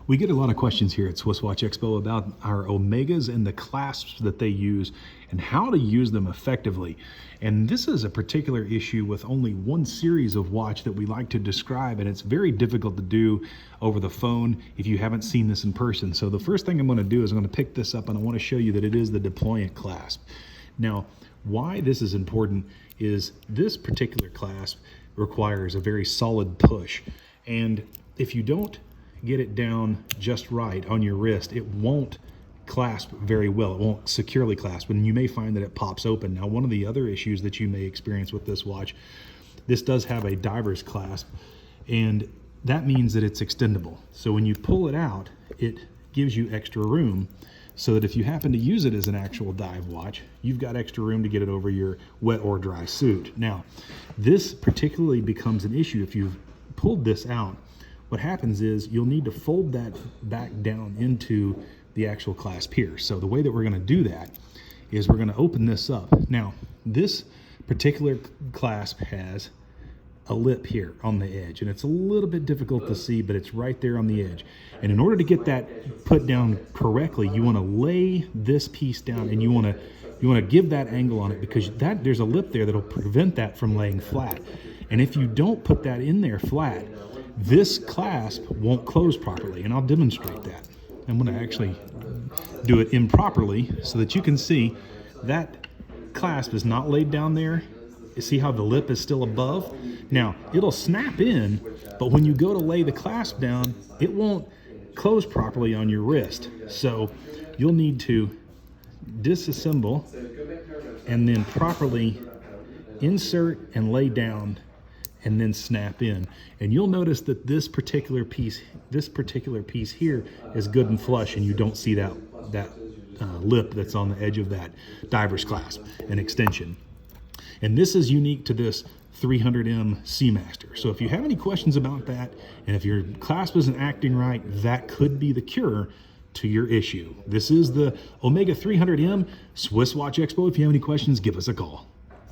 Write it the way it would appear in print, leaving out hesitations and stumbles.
We get a lot of questions here at SwissWatchExpo about our Omegas and the clasps that they use and how to use them effectively. And this is a particular issue with only one series of watch that we like to describe, and it's very difficult to do over the phone if you haven't seen this in person. So the first thing I'm going to do is I'm going to pick this up and I want to show you that it is the deployant clasp. Now, why this is important is this particular clasp requires a very solid push, and if you don't get it down just right on your wrist, it won't clasp very well. It won't securely clasp, and you may find that it pops open. Now, one of the other issues that you may experience with this watch, this does have a diver's clasp, and that means that it's extendable. So when you pull it out, it gives you extra room so that if you happen to use it as an actual dive watch, you've got extra room to get it over your wet or dry suit. Now, this particularly becomes an issue if you've pulled this out. What happens is you'll need to fold that back down into the actual clasp here. So the way that we're going to do that is we're going to open this up. Now, this particular clasp has a lip here on the edge, and it's a little bit difficult to see, but it's right there on the edge. And in order to get that put down correctly, you want to lay this piece down, and you want to give that angle on it, because there's a lip there that'll prevent that from laying flat. And if you don't put that in there flat, this clasp won't close properly, and I'll demonstrate that. I'm going to actually do it improperly so that you can see that clasp is not laid down there. You see how the lip is still above? Now, it'll snap in, but when you go to lay the clasp down, it won't close properly on your wrist. So you'll need to disassemble and then properly insert and lay down and then snap in. And you'll notice that this particular piece here is good and flush, and you don't see that lip that's on the edge of that diver's clasp, an extension. And this is unique to this 300M Seamaster. So if you have any questions about that, and if your clasp isn't acting right, that could be the cure to your issue. This is the Omega 300M SwissWatchExpo. If you have any questions, give us a call.